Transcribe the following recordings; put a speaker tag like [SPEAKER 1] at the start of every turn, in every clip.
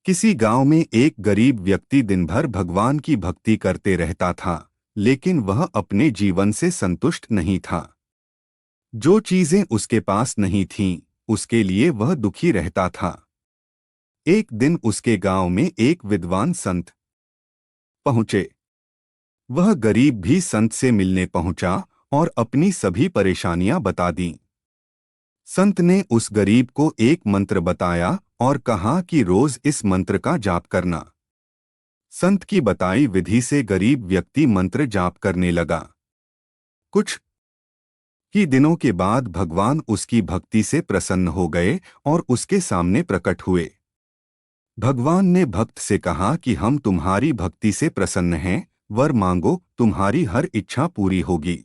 [SPEAKER 1] किसी गांव में एक गरीब व्यक्ति दिन भर भगवान की भक्ति करते रहता था, लेकिन वह अपने जीवन से संतुष्ट नहीं था। जो चीजें उसके पास नहीं थीं, उसके लिए वह दुखी रहता था। एक दिन उसके गांव में एक विद्वान संत पहुंचे। वह गरीब भी संत से मिलने पहुंचा और अपनी सभी परेशानियां बता दीं। संत ने उस गरीब को एक मंत्र बताया और कहा कि रोज इस मंत्र का जाप करना। संत की बताई विधि से गरीब व्यक्ति मंत्र जाप करने लगा। कुछ ही दिनों के बाद भगवान उसकी भक्ति से प्रसन्न हो गए और उसके सामने प्रकट हुए। भगवान ने भक्त से कहा कि हम तुम्हारी भक्ति से प्रसन्न हैं, वर मांगो, तुम्हारी हर इच्छा पूरी होगी।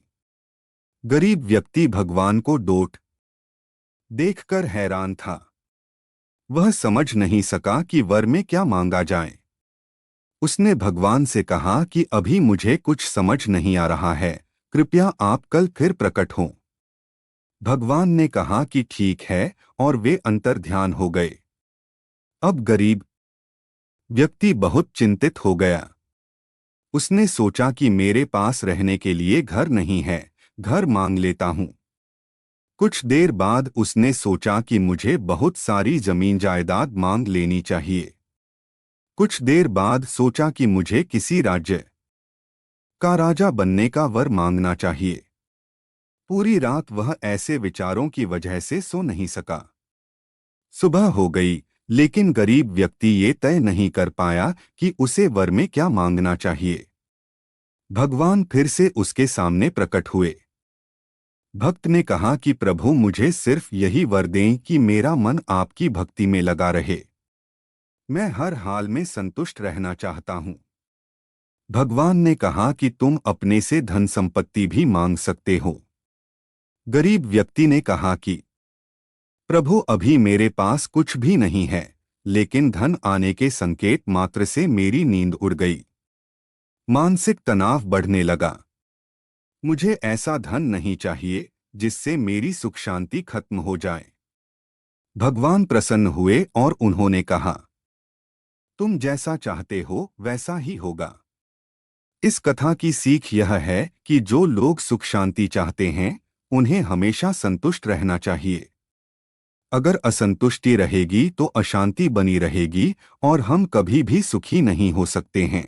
[SPEAKER 1] गरीब व्यक्ति भगवान को डोट देखकर हैरान था। वह समझ नहीं सका कि वर में क्या मांगा जाए। उसने भगवान से कहा कि अभी मुझे कुछ समझ नहीं आ रहा है, कृपया आप कल फिर प्रकट हों। भगवान ने कहा कि ठीक है, और वे अंतर्ध्यान हो गए। अब गरीब व्यक्ति बहुत चिंतित हो गया। उसने सोचा कि मेरे पास रहने के लिए घर नहीं है, घर मांग लेता हूं। कुछ देर बाद उसने सोचा कि मुझे बहुत सारी जमीन जायदाद मांग लेनी चाहिए। कुछ देर बाद सोचा कि मुझे किसी राज्य का राजा बनने का वर मांगना चाहिए। पूरी रात वह ऐसे विचारों की वजह से सो नहीं सका। सुबह हो गई, लेकिन गरीब व्यक्ति ये तय नहीं कर पाया कि उसे वर में क्या मांगना चाहिए। भगवान फिर से उसके सामने प्रकट हुए। भक्त ने कहा कि प्रभु, मुझे सिर्फ यही वर दें कि मेरा मन आपकी भक्ति में लगा रहे। मैं हर हाल में संतुष्ट रहना चाहता हूँ। भगवान ने कहा कि तुम अपने से धन संपत्ति भी मांग सकते हो। गरीब व्यक्ति ने कहा कि प्रभु, अभी मेरे पास कुछ भी नहीं है, लेकिन धन आने के संकेत मात्र से मेरी नींद उड़ गई। मानसिक तनाव बढ़ने लगा। मुझे ऐसा धन नहीं चाहिए जिससे मेरी सुख शांति खत्म हो जाए। भगवान प्रसन्न हुए और उन्होंने कहा, तुम जैसा चाहते हो वैसा ही होगा। इस कथा की सीख यह है कि जो लोग सुख शांति चाहते हैं, उन्हें हमेशा संतुष्ट रहना चाहिए। अगर असंतुष्टि रहेगी तो अशांति बनी रहेगी और हम कभी भी सुखी नहीं हो सकते हैं।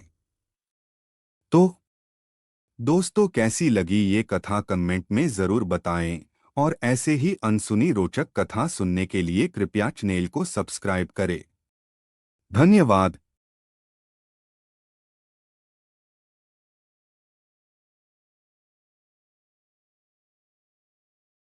[SPEAKER 1] तो दोस्तों, कैसी लगी ये कथा कमेंट में ज़रूर बताएं, और ऐसे ही अनसुनी रोचक कथा सुनने के लिए कृपया चैनल को सब्सक्राइब करें। धन्यवाद।